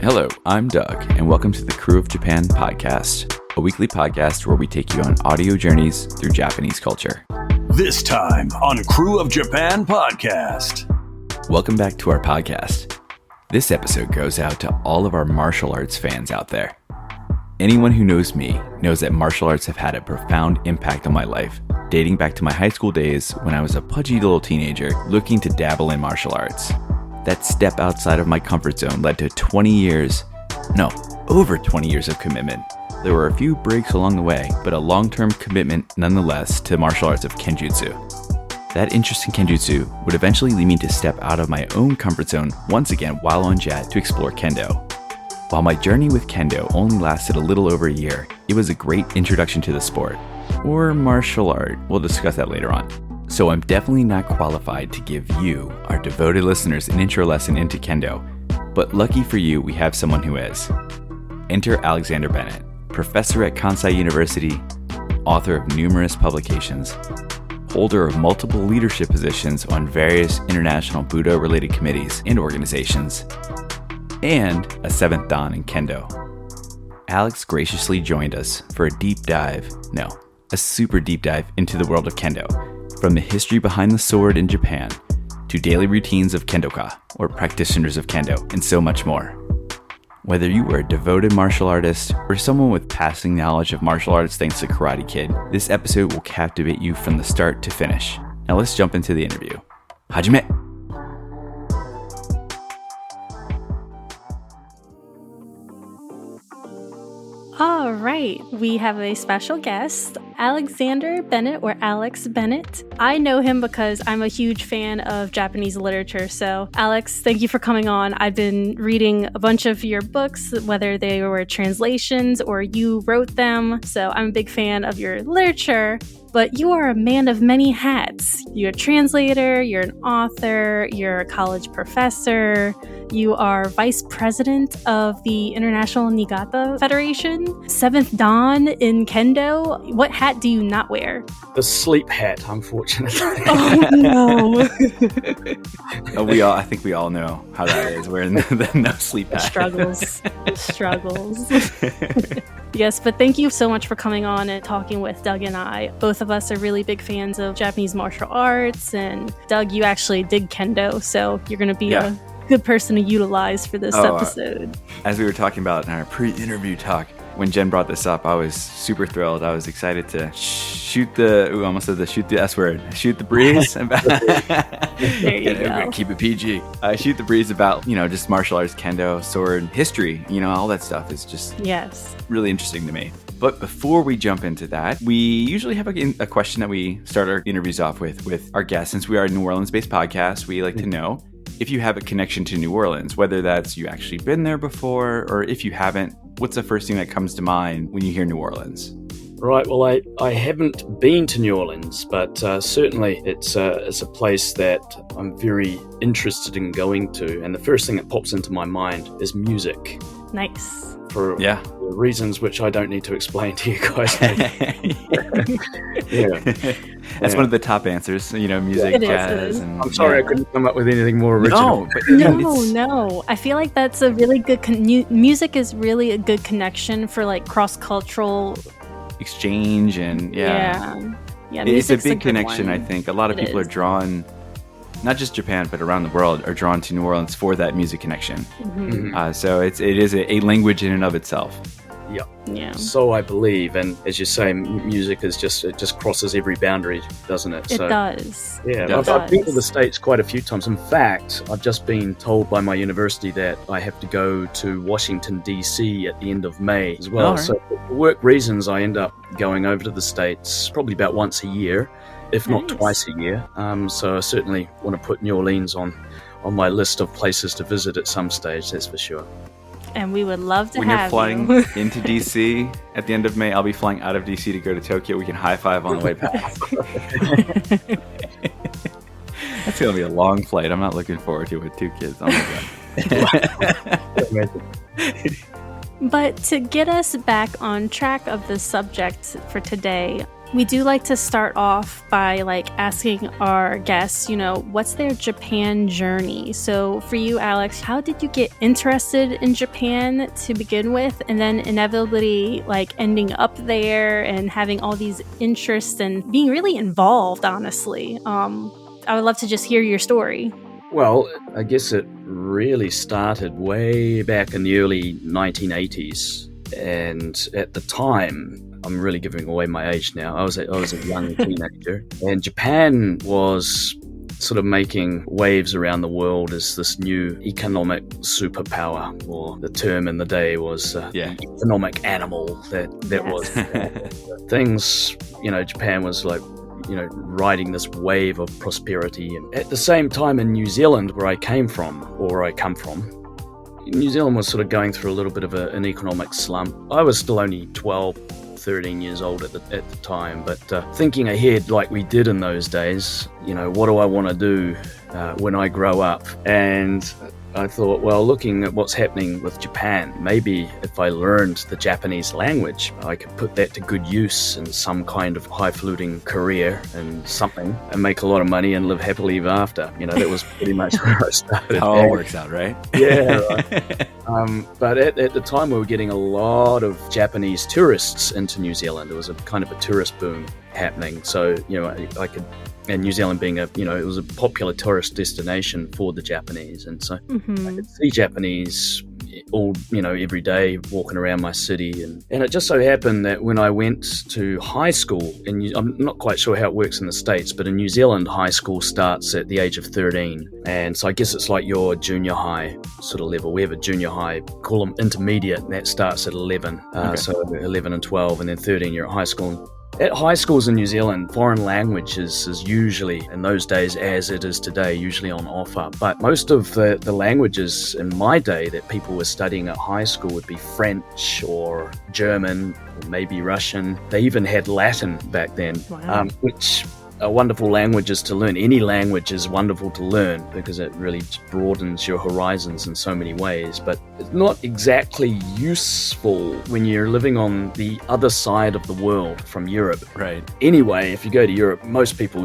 Hello, I'm Doug, and welcome to the Krewe of Japan Podcast, a weekly podcast where we take you on audio journeys through Japanese culture. This time on Krewe of Japan Podcast. Welcome back to our podcast. This episode goes out to all of our martial arts fans out there. Anyone who knows me knows that martial arts have had a profound impact on my life, dating back to my high school days when I was a pudgy little teenager looking to dabble in martial arts. That step outside of my comfort zone led to over 20 years of commitment. There were a few breaks along the way, but a long-term commitment nonetheless to martial arts of Kenjutsu. That interest in Kenjutsu would eventually lead me to step out of my own comfort zone once again while on JAT to explore Kendo. While my journey with Kendo only lasted a little over a year, it was a great introduction to the sport, or martial art. We'll discuss that later on. So I'm definitely not qualified to give you, our devoted listeners, an intro lesson into Kendo, but lucky for you, we have someone who is. Enter Alexander Bennett, professor at Kansai University, author of numerous publications, holder of multiple leadership positions on various international Budo-related committees and organizations, and a 7th Dan in Kendo. Alex graciously joined us for a super deep dive into the world of Kendo, from the history behind the sword in Japan to daily routines of Kendoka, or practitioners of Kendo, and so much more. Whether you are a devoted martial artist or someone with passing knowledge of martial arts thanks to Karate Kid, this episode will captivate you from the start to finish. Now let's jump into the interview. HAJIME! All right, we have a special guest, Alexander Bennett, or Alex Bennett. I know him because I'm a huge fan of Japanese literature. So, Alex, thank you for coming on. I've been reading a bunch of your books, whether they were translations or you wrote them. So, I'm a big fan of your literature. But you are a man of many hats. You're a translator, you're an author, you're a college professor, you are vice president of the International Niigata Federation, 7th Dan in Kendo. What hat do you not wear? The sleep hat, unfortunately. Oh, no. I think we all know how that is, wearing the no sleep hat. Struggles. Yes, but thank you so much for coming on and talking with Doug and I. Both of us are really big fans of Japanese martial arts, and Doug, you actually did Kendo, so you're going to be a good person to utilize for this episode. As we were talking about in our pre-interview talk, when Jen brought this up, I was super thrilled. I was excited to shoot the S word. Shoot the breeze. There you go. Keep it PG. Shoot the breeze about, just martial arts, Kendo, sword, history, all that stuff is just really interesting to me. But before we jump into that, we usually have a question that we start our interviews off with our guests. Since we are a New Orleans-based podcast, we like to know if you have a connection to New Orleans, whether that's you actually been there before, or if you haven't, what's the first thing that comes to mind when you hear New Orleans? Right, well, I haven't been to New Orleans, but certainly it's a place that I'm very interested in going to. And the first thing that pops into my mind is music. Nice. For reasons which I don't need to explain to you guys. That's one of the top answers, music, jazz. And, I'm sorry I couldn't come up with anything more original. No. I feel like that's a really good... music is really a good connection for like cross-cultural... exchange and it's a big connection. I think a lot of people are drawn, not just Japan but around the world, are drawn to New Orleans for that music connection. Mm-hmm. So it is a language in and of itself. Yeah. So I believe, and as you say, music is just crosses every boundary, doesn't it? It does. Yeah, I've been to the States quite a few times. In fact, I've just been told by my university that I have to go to Washington, D.C. at the end of May as well. Right. So for work reasons, I end up going over to the States probably about once a year, if not twice a year. So I certainly want to put New Orleans on my list of places to visit at some stage, that's for sure. And we would love to when have you're flying you. into DC at the end of May, I'll be flying out of DC to go to Tokyo. We can high five on the way past. That's going to be a long flight. I'm not looking forward to it with 2 kids. Oh my God. But to get us back on track of the subject for today, We do like to start off by asking our guests, what's their Japan journey? So for you, Alex, how did you get interested in Japan to begin with, and then inevitably ending up there and having all these interests and being really involved, honestly? I would love to just hear your story. Well, I guess it really started way back in the early 1980s. And at the time, I'm really giving away my age now. I was a young teenager, and Japan was sort of making waves around the world as this new economic superpower, or the term in the day was economic animal. That was things. Japan was riding this wave of prosperity, and at the same time in New Zealand, where I come from, New Zealand was sort of going through a little bit of an economic slump. I was still only 12, 13 years old at the time, but thinking ahead like we did in those days, what do I want to do when I grow up? And I thought, well, looking at what's happening with Japan, maybe if I learned the Japanese language, I could put that to good use in some kind of highfalutin career and something, and make a lot of money and live happily ever after. That was pretty much where I started. It all works out, right? Yeah, right. But at the time, we were getting a lot of Japanese tourists into New Zealand. It was a kind of a tourist boom happening. So, I could... And New Zealand being it was a popular tourist destination for the Japanese. And so I could see Japanese all, every day walking around my city. And it just so happened that when I went to high school, and I'm not quite sure how it works in the States, but in New Zealand, high school starts at the age of 13. And so I guess it's like your junior high sort of level. We have a junior high, call them intermediate, and that starts at 11. So 11 and 12, and then 13, you're at high school. At high schools in New Zealand, foreign language is usually, in those days as it is today, usually on offer. But most of the languages in my day that people were studying at high school would be French or German or maybe Russian. They even had Latin back then, which are wonderful languages to learn. Any language is wonderful to learn because it really broadens your horizons in so many ways, but it's not exactly useful when you're living on the other side of the world from Europe. Right. Anyway, if you go to Europe, most people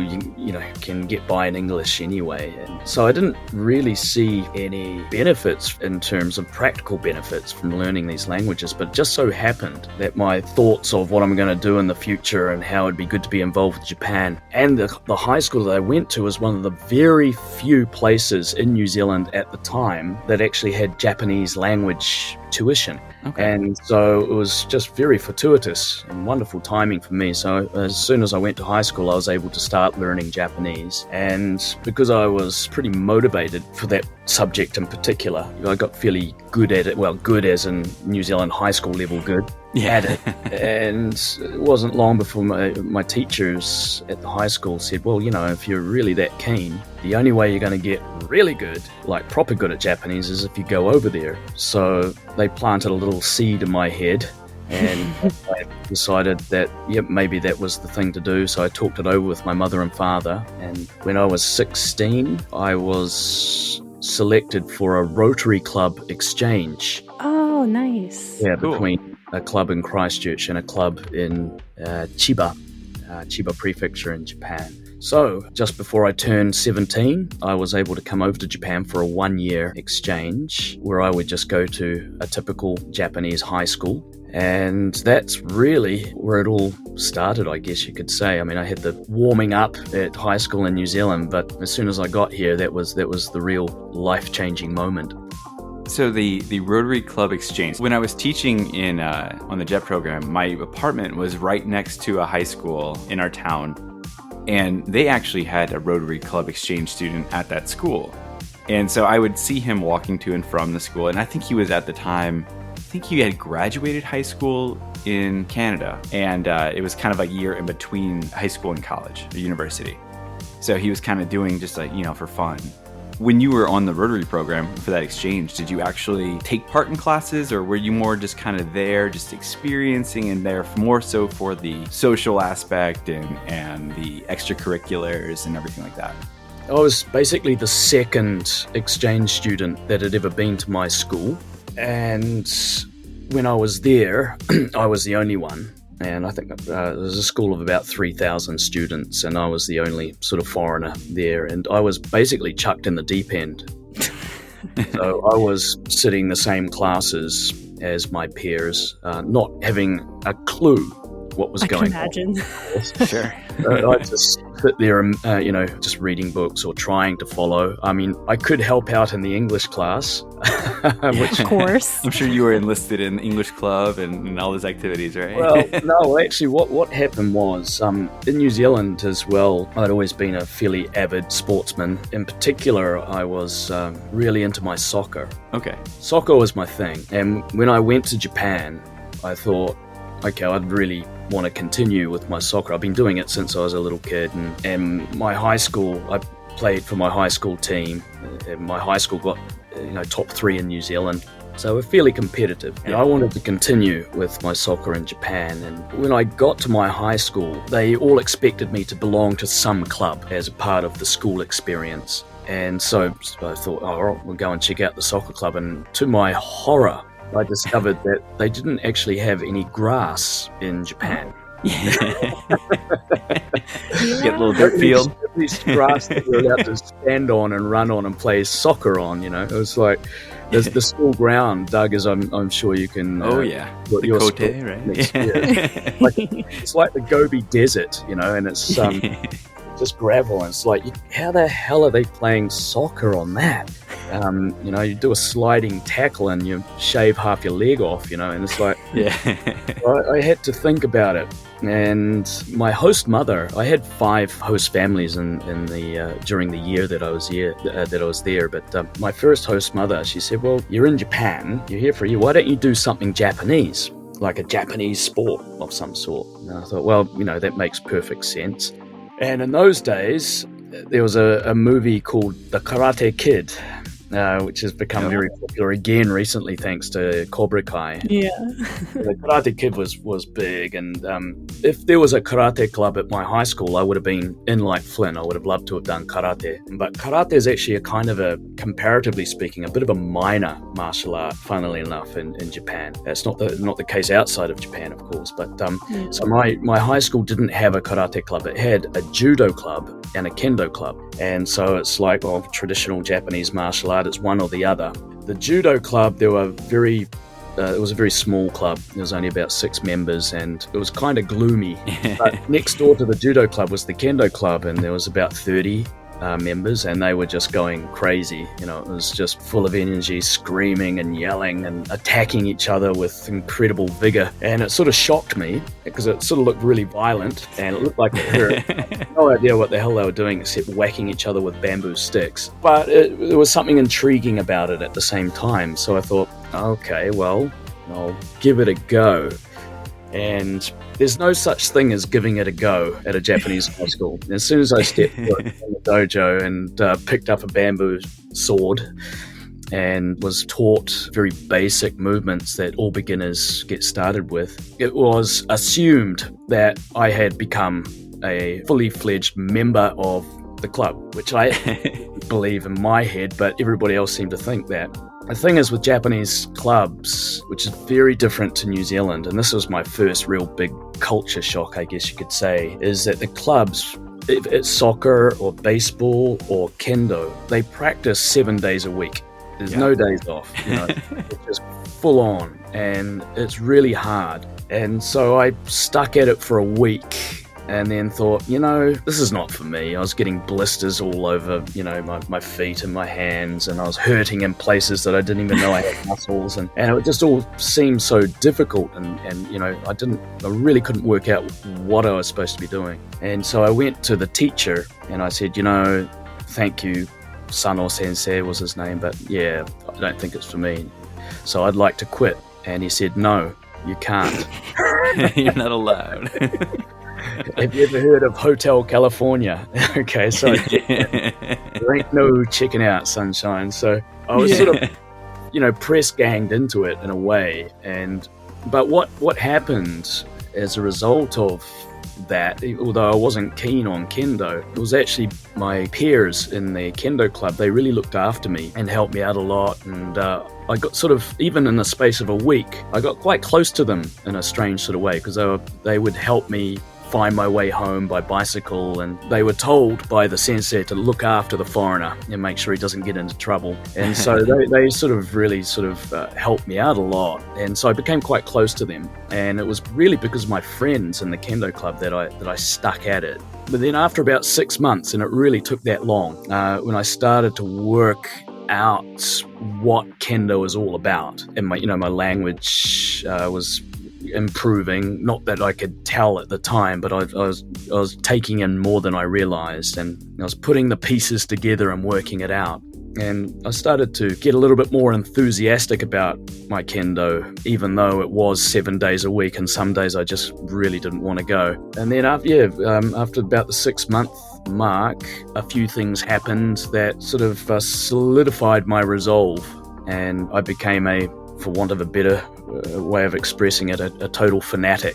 can get by in English anyway. And so I didn't really see any benefits in terms of practical benefits from learning these languages, but it just so happened that my thoughts of what I'm going to do in the future and how it'd be good to be involved with Japan, and the high school that I went to was one of the very few places in New Zealand at the time that actually had Japanese language tuition. Okay. And so it was just very fortuitous and wonderful timing for me. So as soon as I went to high school, I was able to start learning Japanese. And because I was pretty motivated for that subject in particular, I got fairly good at it. Well, good as in New Zealand high school level good at it. And it wasn't long before my teachers at the high school said, well, if you're really that keen, the only way you're going to get really good, like proper good at Japanese, is if you go over there. So they planted a little seed in my head, and I decided that, maybe that was the thing to do. So I talked it over with my mother and father. And when I was 16, I was selected for a Rotary Club exchange. Oh, nice. Yeah, cool. Between a club in Christchurch and a club in Chiba Prefecture in Japan. So, just before I turned 17, I was able to come over to Japan for a 1-year exchange where I would just go to a typical Japanese high school. And that's really where it all started, I guess you could say. I mean, I had the warming up at high school in New Zealand, but as soon as I got here, that was the real life-changing moment. So the Rotary Club Exchange, when I was teaching on the JET program, my apartment was right next to a high school in our town. And they actually had a Rotary Club Exchange student at that school. And so I would see him walking to and from the school. And I think he was at the time, he had graduated high school in Canada. And it was kind of a year in between high school and college or university. So he was kind of doing just for fun. When you were on the Rotary program for that exchange, did you actually take part in classes, or were you more just kind of there, just experiencing and there more so for the social aspect and the extracurriculars and everything like that? I was basically the second exchange student that had ever been to my school. And when I was there, I was the only one. And I think it was a school of about 3,000 students, and I was the only sort of foreigner there. And I was basically chucked in the deep end. So I was sitting the same classes as my peers, not having a clue what was going on. I can imagine. Sure. I just sit there and, just reading books or trying to follow. I mean, I could help out in the English class. Of course. I'm sure you were enlisted in English club and all those activities, right? Well, no, actually, what happened was, in New Zealand as well, I'd always been a fairly avid sportsman. In particular, I was really into my soccer. Okay. Soccer was my thing. And when I went to Japan, I thought, okay, I'd really want to continue with my soccer. I've been doing it since I was a little kid. And my high school, I played for my high school team. And my high school got top 3 in New Zealand. So we're fairly competitive. And I wanted to continue with my soccer in Japan. And when I got to my high school, they all expected me to belong to some club as a part of the school experience. And so I thought, all right, we'll go and check out the soccer club. And to my horror, I discovered that they didn't actually have any grass in Japan. Get a little dirt field. At least grass that you're allowed to stand on and run on and play soccer on, It was like the school ground, Doug, as I'm sure you can... The Kote, right? It's like the Gobi Desert, and it's just gravel. And it's like, how the hell are they playing soccer on that? You do a sliding tackle and you shave half your leg off, and it's like, I had to think about it. And my host mother, I had 5 host families in the during the year that I was there. But my first host mother, she said, "Well, you're in Japan. You're here for a year. Why don't you do something Japanese, like a Japanese sport of some sort?" And I thought, well, that makes perfect sense. And in those days, there was a movie called The Karate Kid, which has become very popular again recently thanks to Cobra Kai. Yeah. The Karate Kid was big, and if there was a karate club at my high school, I would have been in like Flynn. I would have loved to have done karate. But karate is actually comparatively speaking, a bit of a minor martial art, funnily enough, in Japan. It's not the case outside of Japan, of course. But so my high school didn't have a karate club. It had a judo club and a kendo club. And so it's like, well, traditional Japanese martial art, it's one or the other. The judo club, it was a very small club. There was only about 6 members, and it was kind of gloomy. But next door to the judo club was the kendo club, and there was about 30 members, and they were just going crazy. It was just full of energy, screaming and yelling and attacking each other with incredible vigor. And it sort of shocked me because it sort of looked really violent and it looked like it hurt. I had no idea what the hell they were doing except whacking each other with bamboo sticks. But there was something intriguing about it at the same time. So I thought, okay, well, I'll give it a go. And there's no such thing as giving it a go at a Japanese high school. As soon as I stepped foot in the dojo and picked up a bamboo sword and was taught very basic movements that all beginners get started with, it was assumed that I had become a fully fledged member of the club, which I believe in my head, but everybody else seemed to think that. The thing is with Japanese clubs, which is very different to New Zealand, and this was my first real big culture shock, I guess you could say, is that the clubs, if it's soccer or baseball or kendo, they practice 7 days a week. There's no days off. It's just full on, and it's really hard. And so I stuck at it for a week. And then thought, this is not for me. I was getting blisters all over, my feet and my hands, and I was hurting in places that I didn't even know I had muscles, and it just all seemed so difficult, and I really couldn't work out what I was supposed to be doing. And so I went to the teacher and I said, thank you, Sano Sensei was his name, but yeah, I don't think it's for me. So I'd like to quit. And he said, no, you can't. You're not allowed. Have you ever heard of Hotel California? Okay, so there ain't no checking out, sunshine. So I was sort of, press ganged into it in a way. But what happened as a result of that, although I wasn't keen on Kendo, it was actually my peers in the Kendo club. They really looked after me and helped me out a lot. And I got sort of, even in the space of a week, I got quite close to them in a strange sort of way, because they would help me find my way home by bicycle, and they were told by the sensei to look after the foreigner and make sure he doesn't get into trouble. And so they sort of really helped me out a lot, and so I became quite close to them. And it was really because of my friends in the Kendo club that I stuck at it. But then after about 6 months, and it really took that long, when I started to work out what Kendo is all about, and my language was improving. Not that I could tell at the time, but I was taking in more than I realized, and I was putting the pieces together and working it out. And I started to get a little bit more enthusiastic about my Kendo, even though it was 7 days a week, and some days I just really didn't want to go. And then after about the 6 month mark, a few things happened that sort of solidified my resolve, and I became for want of a better way of expressing it, a total fanatic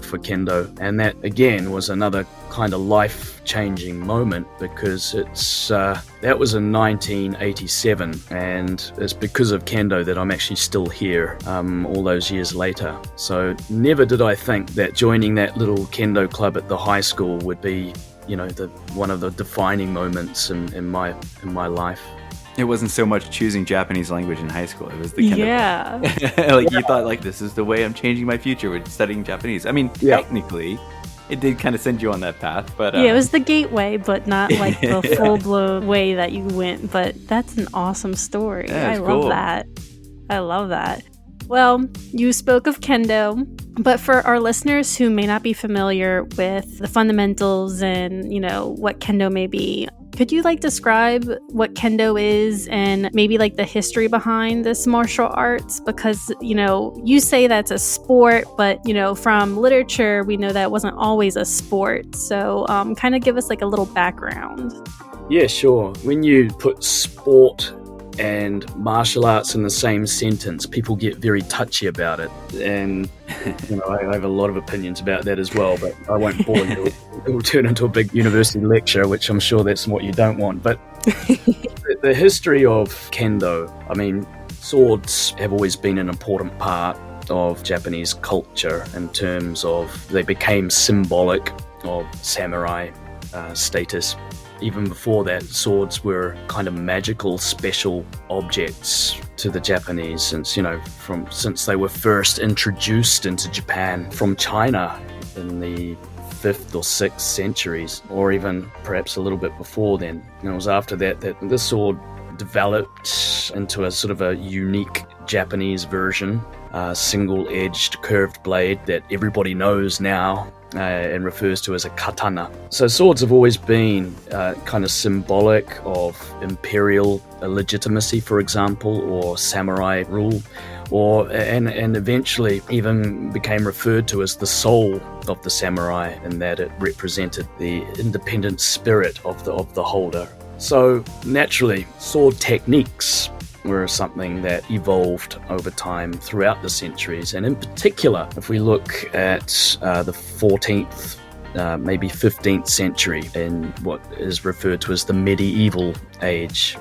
for Kendo. And that, again, was another kind of life-changing moment, because that was in 1987, and it's because of Kendo that I'm actually still here all those years later. So never did I think that joining that little Kendo club at the high school would be, one of the defining moments in my life. It wasn't so much choosing Japanese language in high school. It was the Kendo. Yeah. You thought, this is the way I'm changing my future with studying Japanese. I mean, technically, it did kind of send you on that path, but... it was the gateway, but not like the full-blown way that you went. But that's an awesome story. Yeah, I love that. I love that. Well, you spoke of Kendo, but for our listeners who may not be familiar with the fundamentals and, what Kendo may be, could you describe what Kendo is and maybe the history behind this martial arts? Because, you say that's a sport, but, from literature, we know that wasn't always a sport. So kind of give us a little background. Yeah, sure. When you put sport and martial arts in the same sentence, people get very touchy about it. And, I have a lot of opinions about that as well, but I won't bore you. It will turn into a big university lecture, which I'm sure that's what you don't want. But the history of Kendo, swords have always been an important part of Japanese culture in terms of they became symbolic of samurai status. Even before that, swords were kind of magical, special objects to the Japanese since they were first introduced into Japan from China in the 5th or 6th centuries, or even perhaps a little bit before then. And it was after that the sword developed into a sort of a unique Japanese version, a single-edged curved blade that everybody knows now and refers to as a katana. So swords have always been kind of symbolic of imperial legitimacy, for example, or samurai rule, and eventually even became referred to as the soul of the samurai, in that it represented the independent spirit of the holder. So naturally, sword techniques were something that evolved over time throughout the centuries. And in particular, if we look at the 14th, maybe 15th century, in what is referred to as the medieval age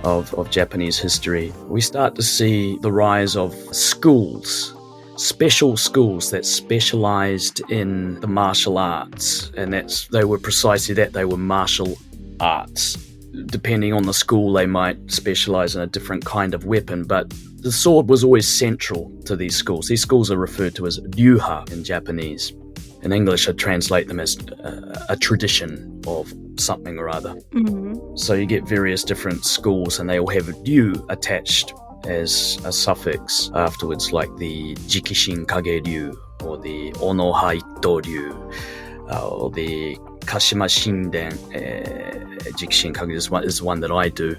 of Japanese history, we start to see the rise of schools, special schools that specialized in the martial arts. And they were precisely that, they were martial arts. Depending on the school, they might specialize in a different kind of weapon, but the sword was always central to these schools. These schools are referred to as ryuha in Japanese. In English, I translate them as a tradition of something or other. Mm-hmm. So you get various different schools, and they all have ryu attached as a suffix afterwards, like the Jikishin Kage Ryu, or the Ono Haito Ryu, or the Kashima Shinden Jikishin Kage is one that I do,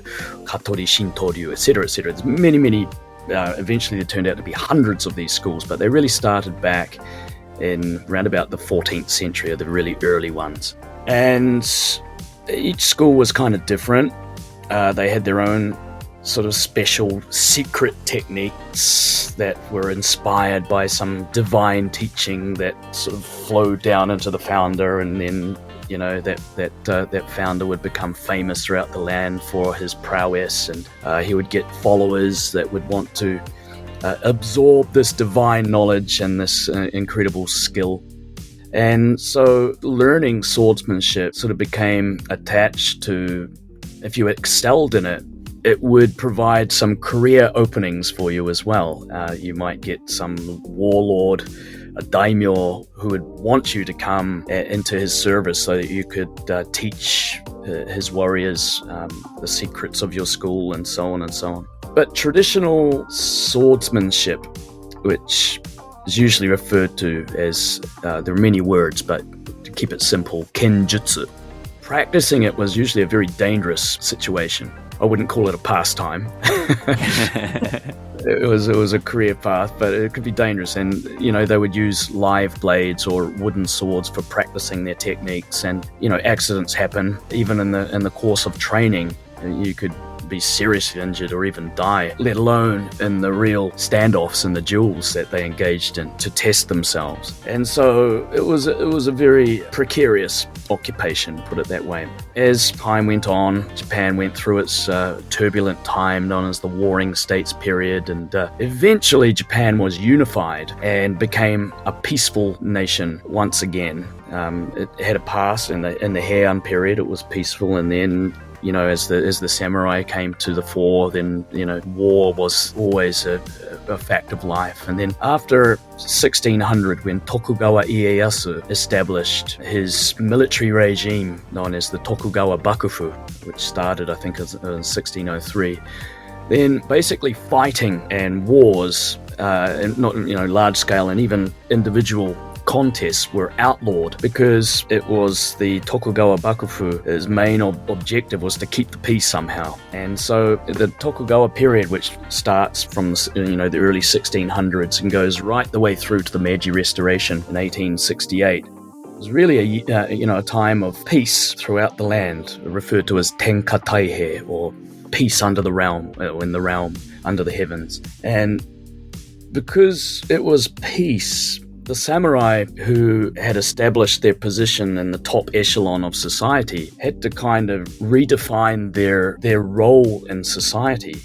Katori Shinto Ryu, etc., etc. There's many, eventually there turned out to be hundreds of these schools, but they really started back in around about the 14th century, are the really early ones. And each school was kind of different. They had their own sort of special secret techniques that were inspired by some divine teaching that sort of flowed down into the founder, and then that founder would become famous throughout the land for his prowess, and he would get followers that would want to absorb this divine knowledge and this incredible skill. And so learning swordsmanship sort of became attached to, if you excelled in it, it would provide some career openings for you as well. You might get some warlord, a daimyo, who would want you to come into his service so that you could teach his warriors the secrets of your school, and so on and so on. But traditional swordsmanship, which is usually referred to as, there are many words, but to keep it simple, Kenjutsu. Practicing it was usually a very dangerous situation. I wouldn't call it a pastime. It was a career path, but it could be dangerous. And, they would use live blades or wooden swords for practicing their techniques. And, accidents happen. Even in the course of training, you could be seriously injured or even die, let alone in the real standoffs and the duels that they engaged in to test themselves. And so it was a very precarious occupation, put it that way. As time went on, Japan went through its turbulent time known as the Warring States period, and eventually Japan was unified and became a peaceful nation once again. It had a past in the Heian period. It was peaceful, and then as the samurai came to the fore, then war was always a fact of life. And then after 1600, when Tokugawa Ieyasu established his military regime known as the Tokugawa Bakufu, which started I think in 1603, then basically fighting and wars, and not large scale and even individual contests were outlawed, because it was the Tokugawa Bakufu, his main objective was to keep the peace somehow. And so the Tokugawa period, which starts from the early 1600s and goes right the way through to the Meiji Restoration in 1868, was really a time of peace throughout the land, referred to as Tenka Taihei, or peace under the realm, in the realm under the heavens. And because it was peace, the samurai who had established their position in the top echelon of society had to kind of redefine their role in society.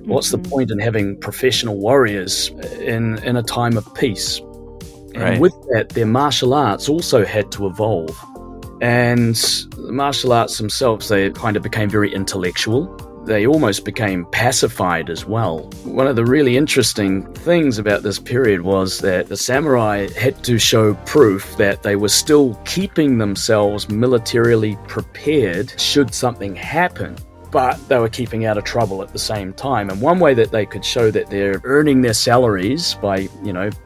What's the point in having professional warriors in a time of peace? And with that, their martial arts also had to evolve. And the martial arts themselves, they kind of became very intellectual. They almost became pacified as well. One of the really interesting things about this period was that the samurai had to show proof that they were still keeping themselves militarily prepared should something happen, but they were keeping out of trouble at the same time. And one way that they could show that they're earning their salaries by,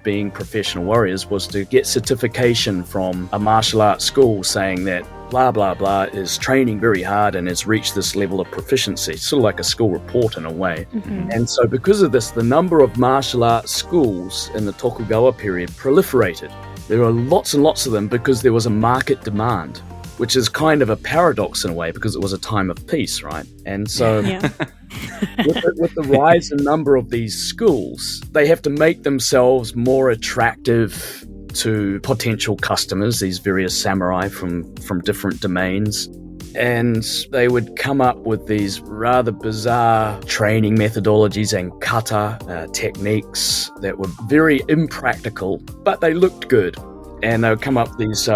being professional warriors was to get certification from a martial arts school saying that blah, blah, blah is training very hard and has reached this level of proficiency, sort of like a school report in a way. Mm-hmm. And so because of this, the number of martial arts schools in the Tokugawa period proliferated. There were lots and lots of them because there was a market demand, which is kind of a paradox in a way, because it was a time of peace, right? And so with the rise in number of these schools, they have to make themselves more attractive to potential customers, these various samurai from different domains. And they would come up with these rather bizarre training methodologies and kata techniques that were very impractical, but they looked good. And they would come up with these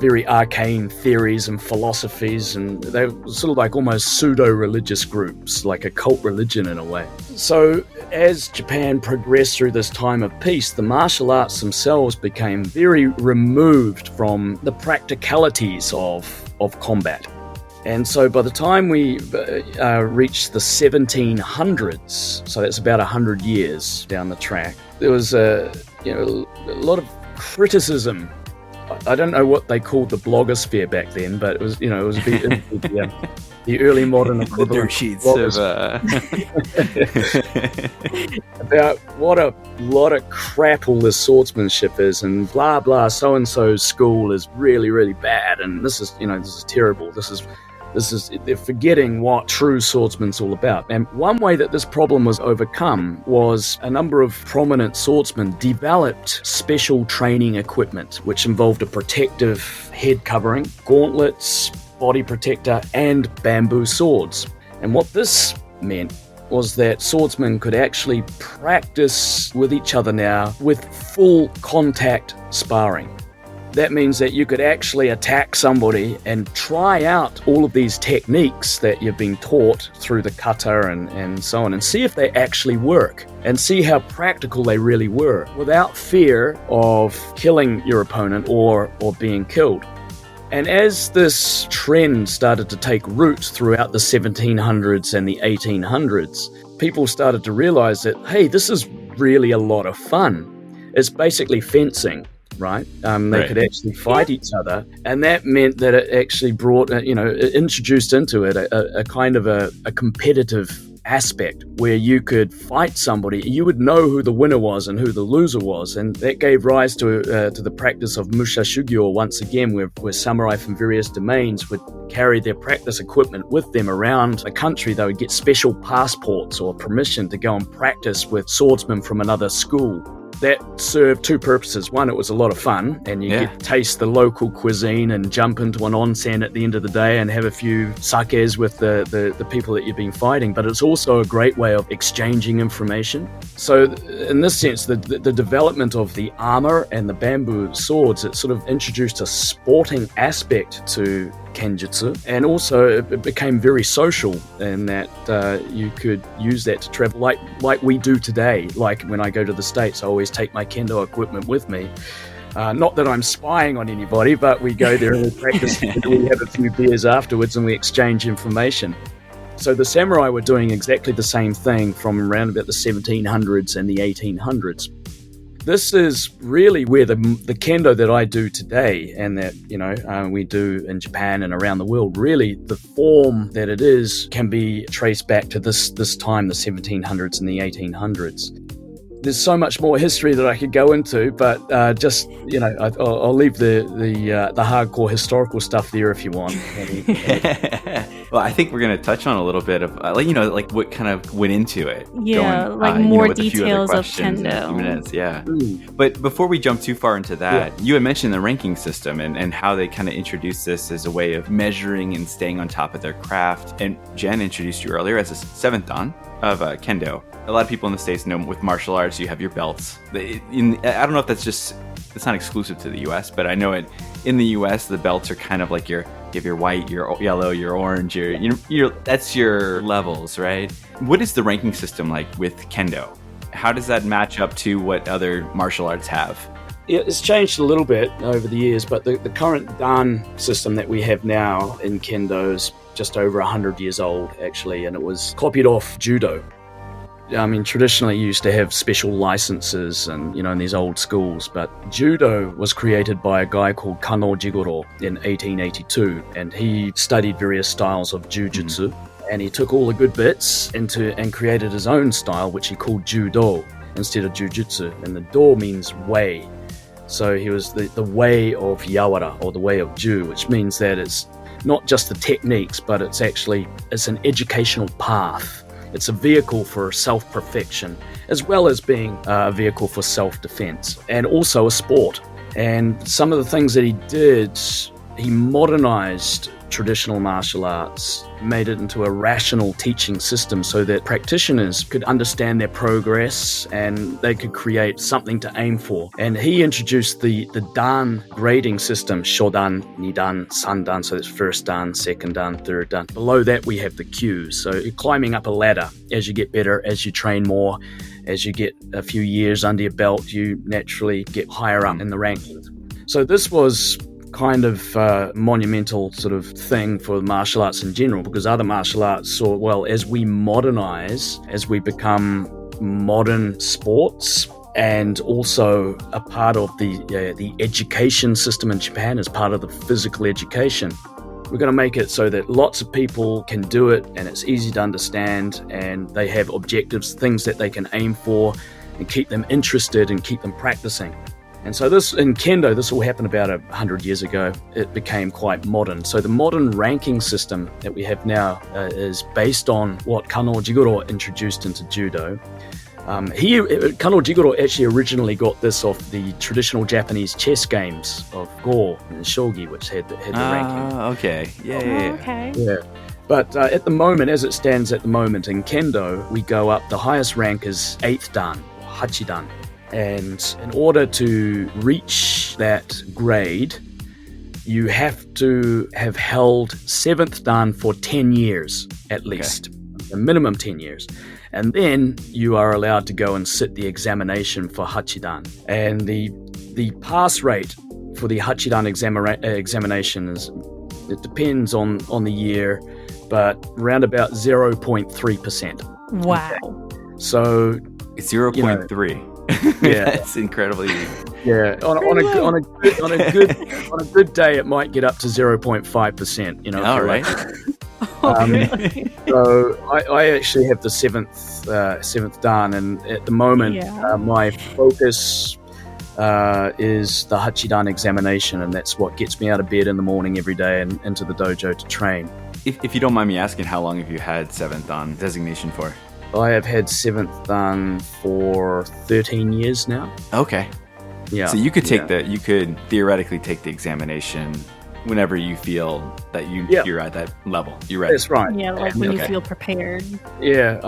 very arcane theories and philosophies, and they were sort of like almost pseudo-religious groups, like a cult religion in a way. So as Japan progressed through this time of peace, the martial arts themselves became very removed from the practicalities of combat. And so by the time we reached the 1700s, so that's about 100 years down the track, there was a lot of criticism. I don't know what they called the blogosphere back then, but it was the early modern equivalent. The dirt sheets of about what a lot of crap all this swordsmanship is, and blah blah. So and so's school is really really bad, and this is terrible. This is They're forgetting what true swordsman's all about. And one way that this problem was overcome was a number of prominent swordsmen developed special training equipment, which involved a protective head covering, gauntlets, body protector, and bamboo swords. And what this meant was that swordsmen could actually practice with each other now with full contact sparring. That means that you could actually attack somebody and try out all of these techniques that you've been taught through the kata and so on, and see if they actually work, and see how practical they really were, without fear of killing your opponent or being killed. And as this trend started to take root throughout the 1700s and the 1800s, people started to realize that, hey, this is really a lot of fun. It's basically fencing. Right? They could actually fight each other. And that meant that it actually brought, it introduced into it a kind of a competitive aspect where you could fight somebody. You would know who the winner was and who the loser was. And that gave rise to the practice of Musha Shugyo once again, where samurai from various domains would carry their practice equipment with them around the country. They would get special passports or permission to go and practice with swordsmen from another school. That served two purposes. One, it was a lot of fun, and you get to taste the local cuisine and jump into an onsen at the end of the day and have a few sakes with the people that you've been fighting. But it's also a great way of exchanging information. So in this sense, the development of the armor and the bamboo swords, it sort of introduced a sporting aspect to Kenjutsu, and also it became very social in that you could use that to travel like we do today. Like when I go to the States, I always take my Kendo equipment with me. Not that I'm spying on anybody, but we go there and we practice. We have a few beers afterwards and we exchange information. So the samurai were doing exactly the same thing from around about the 1700s and the 1800s. This is really where the Kendo that I do today and that, we do in Japan and around the world, really the form that it is can be traced back to this time, the 1700s and the 1800s. There's so much more history that I could go into, but I'll leave the hardcore historical stuff there if you want. Well, I think we're going to touch on a little bit of what kind of went into it. Yeah, more details of Kendo. Minutes, yeah. But before we jump too far into that, you had mentioned the ranking system and how they kind of introduced this as a way of measuring and staying on top of their craft. And Jen introduced you earlier as a 7th dan of Kendo. A lot of people in the States know with martial arts, you have your belts. I don't know if it's not exclusive to the US, but I know in the US, the belts are kind of like you have your white, your yellow, your orange, that's your levels, right? What is the ranking system like with Kendo? How does that match up to what other martial arts have? Yeah, it's changed a little bit over the years, but the current dan system that we have now in Kendo is just over 100 years old, actually, and it was copied off Judo. I mean, traditionally you used to have special licenses and, in these old schools, but Judo was created by a guy called Kano Jigoro in 1882, and he studied various styles of Jujutsu, and he took all the good bits and created his own style, which he called Judo instead of Jujutsu, and the Do means way. So he was the way of Yawara, or the way of Ju, which means that it's not just the techniques, but it's an educational path. It's a vehicle for self-perfection, as well as being a vehicle for self-defense, and also a sport. And some of the things that he did, he modernized traditional martial arts, made it into a rational teaching system so that practitioners could understand their progress and they could create something to aim for. And he introduced the dan grading system, shodan, nidan, sandan, so that's first dan, second dan, third dan. Below that we have the cues. So you're climbing up a ladder as you get better, as you train more, as you get a few years under your belt, you naturally get higher up in the rankings. So this was kind of monumental sort of thing for martial arts in general, because other martial arts saw, well, as we modernize, as we become modern sports, and also a part of the education system in Japan as part of the physical education, we're going to make it so that lots of people can do it and it's easy to understand, and they have objectives, things that they can aim for and keep them interested and keep them practicing. And so this, in Kendo, this all happened about 100 years ago. It became quite modern. So the modern ranking system that we have now is based on what Kano Jigoro introduced into Judo. Kano Jigoro actually originally got this off the traditional Japanese chess games of Go and Shogi, which had the ranking. Okay. Yeah. Okay. Yeah. But at the moment, as it stands at the moment in Kendo, we go up, the highest rank is 8th Dan, or Hachidan. And in order to reach that grade, you have to have held 7th Dan for 10 years at least, a minimum 10 years. And then you are allowed to go and sit the examination for Hachidan. And the pass rate for the Hachidan examination is, it depends on the year, but around about 0.3%. Wow. Okay. So It's 0.3. Yeah, That's incredibly. yeah. On a good day, it might get up to 0.5%. You know. All right. So I actually have the seventh Dan, and at the moment, my focus is the Hachidan examination, and that's what gets me out of bed in the morning every day and into the dojo to train. If you don't mind me asking, how long have you had 7th Dan designation for? I have had 7th Dan for 13 years now. Okay. Yeah. So you could you could theoretically take the examination whenever you feel that you're at that level. You're ready. That's right. Yeah, like when you feel prepared. Yeah.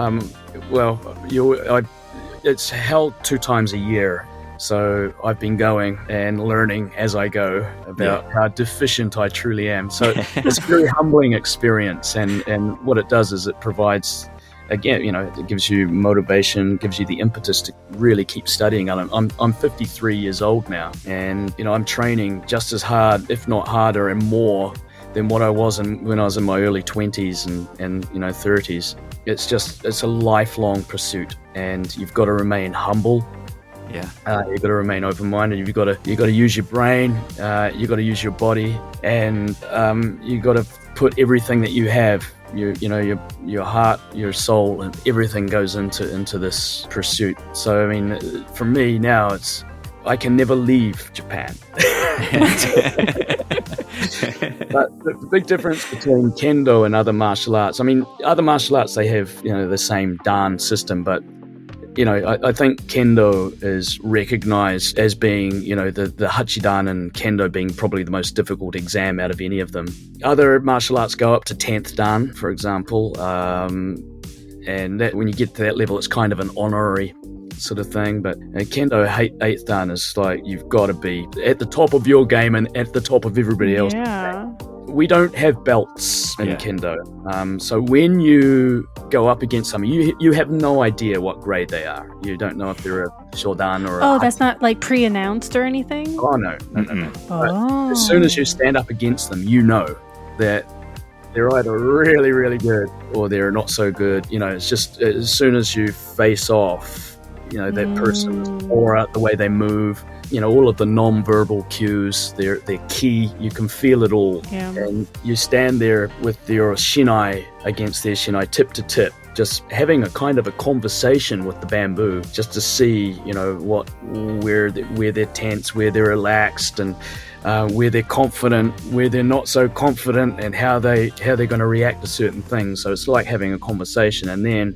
It's held 2 times a year. So I've been going and learning as I go about how deficient I truly am. So it's a very humbling experience. And what it does is it provides, again, it gives you motivation, gives you the impetus to really keep studying. I'm 53 years old now, and I'm training just as hard, if not harder and more than what I was when I was in my early 20s and 30s. It's a lifelong pursuit, and you've got to remain humble. Yeah. You've got to remain open-minded. You've got to use your brain. You've got to use your body, and you've got to put everything that you have, your heart, your soul, and everything goes into this pursuit. So I mean, for me now, I can never leave Japan. But the big difference between Kendo and other martial arts, I mean, other martial arts, they have the same Dan system, but I think Kendo is recognized as being, the Hachidan and Kendo being probably the most difficult exam out of any of them. Other martial arts go up to 10th Dan, for example, and that, when you get to that level, it's kind of an honorary sort of thing. But Kendo 8th Dan is like, you've got to be at the top of your game and at the top of everybody else. Yeah. We don't have belts in Kendo. So when you go up against someone, you have no idea what grade they are. You don't know if they're a Shodan or a... that's not like pre-announced or anything? Oh, no. Oh. As soon as you stand up against them, you know that they're either really, really good or they're not so good. It's just as soon as you face off, that person's aura, the way they move, all of the non-verbal cues, they're key. You can feel it all. Yeah. And you stand there with your shinai against their shinai, tip to tip, just having a kind of a conversation with the bamboo, just to see, where they're tense, where they're relaxed, and where they're confident, where they're not so confident, and how they're going to react to certain things. So it's like having a conversation, and then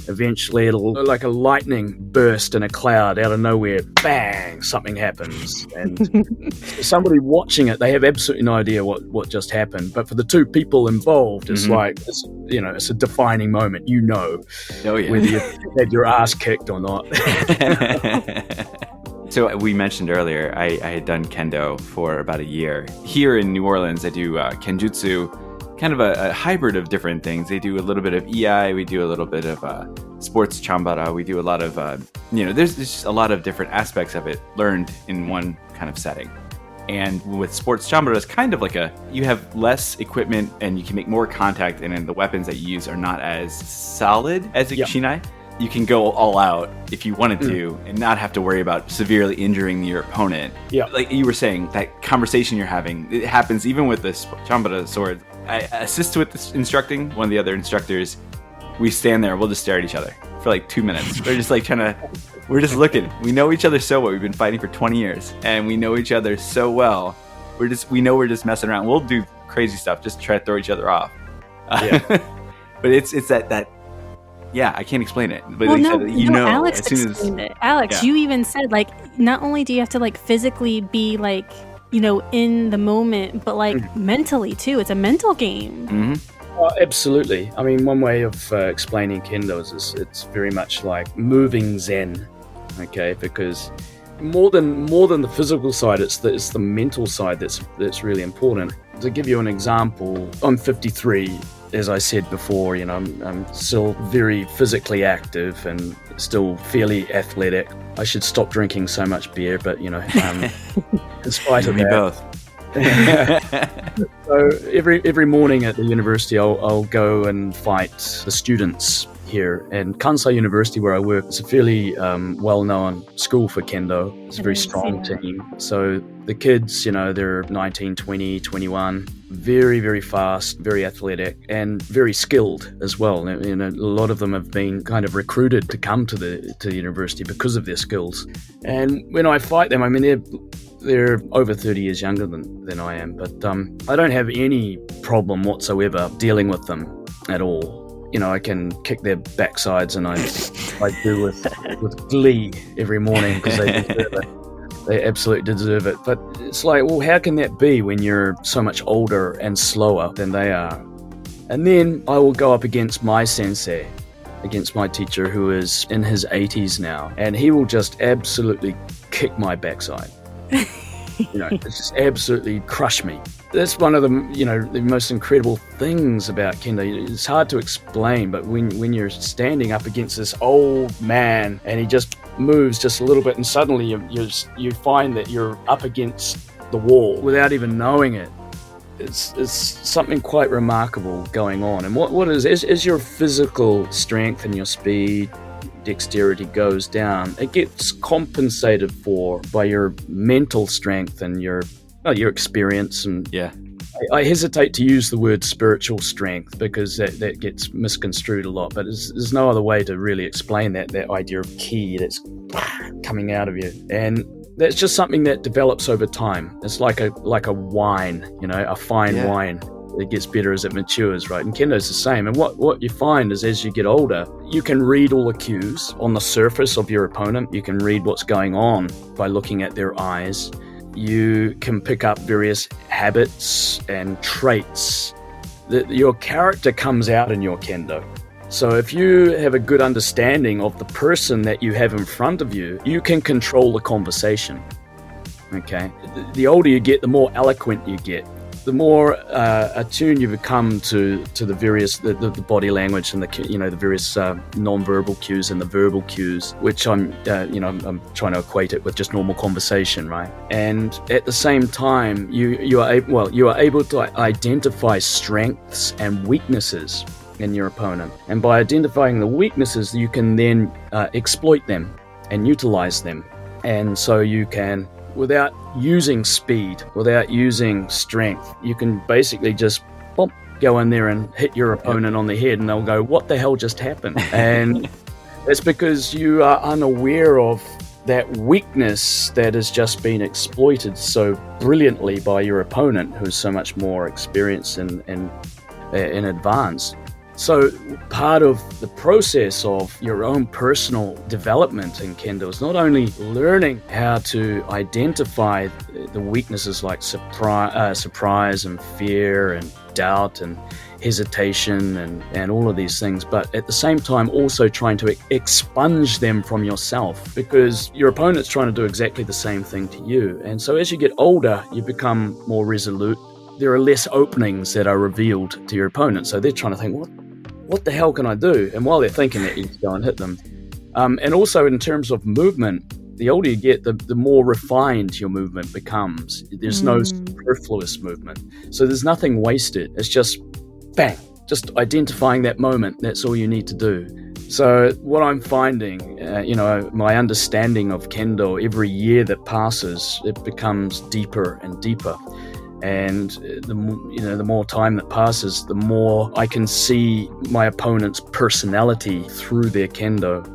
eventually it'll look like a lightning burst in a cloud out of nowhere. Bang! Something happens. And somebody watching it, they have absolutely no idea what just happened. But for the two people involved, it's like, it's a defining moment. Whether you had your ass kicked or not. So we mentioned earlier, I had done Kendo for about a year. Here in New Orleans, I do Kenjutsu, kind of a hybrid of different things. They do a little bit of EI, we do a little bit of sports chambara, we do a lot of, there's just a lot of different aspects of it learned in one kind of setting. And with sports chambara, it's kind of like you have less equipment and you can make more contact, and then the weapons that you use are not as solid as a shinai. You can go all out if you wanted to and not have to worry about severely injuring your opponent. Yeah. Like you were saying, that conversation you're having, it happens even with the chambara sword. I assist with instructing one of the other instructors. We stand there, we'll just stare at each other for like 2 minutes. We're just like trying to We're just looking. We know each other so well. We've been fighting for 20 years, and we know each other so well. We know we're just messing around. We'll do crazy stuff just to try to throw each other off. Yeah. But it's that. Yeah, I can't explain it. But Alex as soon explained it. Alex, you even said, like, not only do you have to, like, physically be, like, you know, in the moment, but, like, mentally, too. It's a mental game. Mm-hmm. Oh, absolutely. I mean, one way of explaining Kendo is it's very much like moving Zen, okay? Because more than the physical side, it's the mental side that's really important. To give you an example, I'm 53. As I said before, you know, I'm still very physically active and still fairly athletic. I should stop drinking so much beer, but, you know, in spite of that. Both. So every morning at the university, I'll go and fight the students here. And Kansai University, where I work, is a fairly well-known school for Kendo. It's a very strong team. So the kids, you know, they're 19, 20, 21, very, very fast, very athletic, and very skilled as well. And a lot of them have been kind of recruited to come to the university because of their skills. And when I fight them, I mean, they're over 30 years younger than I am, but I don't have any problem whatsoever dealing with them at all. You know, I can kick their backsides, and I do with glee every morning because they deserve it. They absolutely deserve it. But it's like, well, how can that be when you're so much older and slower than they are? And then I will go up against my sensei, against my teacher, who is in his 80s now, and he will just absolutely kick my backside. You know, it's just absolutely crush me. That's one of the, you know, the most incredible things about Kendo. It's hard to explain, but when you're standing up against this old man and he just moves just a little bit, and suddenly you find that you're up against the wall without even knowing it. It's something quite remarkable going on. And what is as your physical strength and your speed, dexterity goes down, it gets compensated for by your mental strength and your experience. And I hesitate to use the word spiritual strength because that gets misconstrued a lot, but there's no other way to really explain that idea of ki that's coming out of you. And that's just something that develops over time. It's like a wine, you know, a fine wine. It gets better as it matures, right? And Kendo's the same. And what you find is as you get older, you can read all the cues on the surface of your opponent. You can read what's going on by looking at their eyes. You can pick up various habits and traits. Your character comes out in your Kendo. So if you have a good understanding of the person that you have in front of you, you can control the conversation. Okay? The older you get, the more eloquent you get. The more attuned you become to the various the body language and the various non-verbal cues and the verbal cues, which I'm trying to equate it with just normal conversation, right? And at the same time, you are able to identify strengths and weaknesses in your opponent, and by identifying the weaknesses, you can then exploit them and utilize them, and so you can. Without using speed, without using strength, you can basically just go in there and hit your opponent on the head, and they'll go, "What the hell just happened?" And it's because you are unaware of that weakness that has just been exploited so brilliantly by your opponent, who's so much more experienced and advanced. So part of the process of your own personal development in Kendo is not only learning how to identify the weaknesses like surprise and fear and doubt and hesitation and all of these things, but at the same time also trying to expunge them from yourself, because your opponent's trying to do exactly the same thing to you. And so as you get older, you become more resolute. There are less openings that are revealed to your opponent, so they're trying to think, what the hell can I do? And while they're thinking that, you just go and hit them. And also in terms of movement, the older you get, the more refined your movement becomes. There's no superfluous movement. So there's nothing wasted. It's just bang, just identifying that moment. That's all you need to do. So what I'm finding, my understanding of Kendo, every year that passes, it becomes deeper and deeper. And the more time that passes, the more I can see my opponent's personality through their Kendo.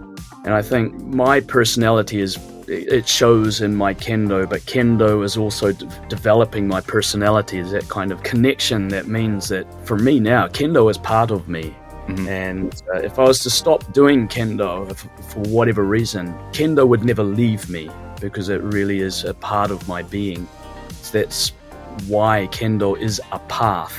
And I think my personality it shows in my Kendo, but Kendo is also developing my personality. Is that kind of connection that means that for me now, Kendo is part of me. Mm-hmm. And if I was to stop doing Kendo for whatever reason, Kendo would never leave me because it really is a part of my being. So that's why Kendo is a path,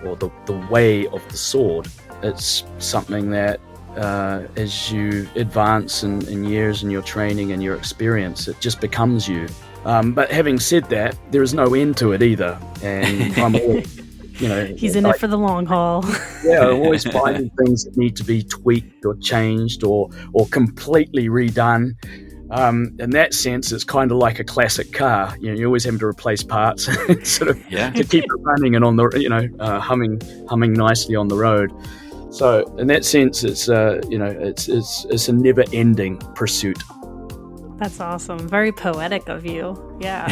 or the way of the sword. It's something that as you advance in years in your training and your experience, it just becomes you. But having said that, there is no end to it either. And I'm always, he's in it for the long haul. Yeah, I'm always finding things that need to be tweaked or changed or completely redone. In that sense, it's kind of like a classic car. You always have to replace parts sort of to keep it running and on the humming nicely on the road. So in that sense, it's it's a never-ending pursuit. That's awesome. Very poetic of you. Yeah.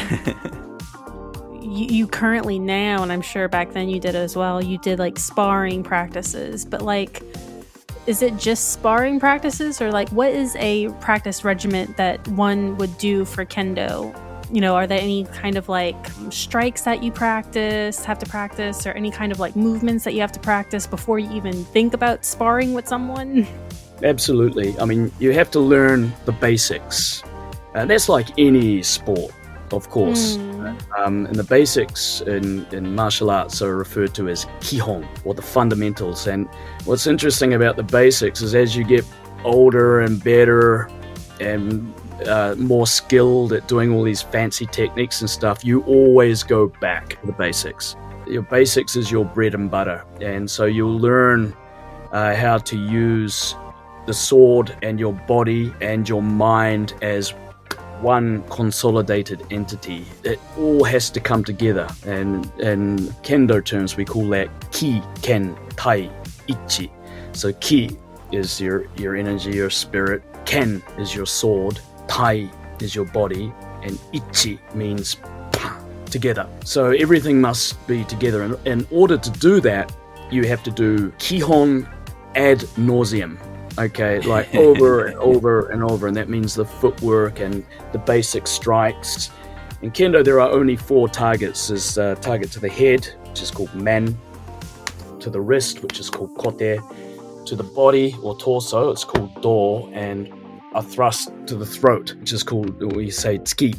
You currently now, and I'm sure back then you did as well, you did like sparring practices, but like, is it just sparring practices, or like what is a practice regimen that one would do for Kendo? Are there any kind of like strikes that you have to practice, or any kind of like movements that you have to practice before you even think about sparring with someone? Absolutely. I mean, you have to learn the basics. And that's like any sport, of course. And the basics in martial arts are referred to as kihon, or the fundamentals. And what's interesting about the basics is as you get older and better and more skilled at doing all these fancy techniques and stuff, you always go back to the basics. Your basics is your bread and butter. And so you'll learn how to use the sword and your body and your mind as one consolidated entity. It all has to come together. And in Kendo terms, we call that ki, ken, tai, ichi. So ki is your energy, your spirit. Ken is your sword. Tai is your body. And ichi means together. So everything must be together. And in order to do that, you have to do kihon ad nauseam. Okay, like over and over and over, and that means the footwork and the basic strikes. In Kendo, there are only 4 targets. There's a target to the head, which is called men, to the wrist, which is called kote, to the body or torso, it's called do, and a thrust to the throat, which is called, we say, tsuki.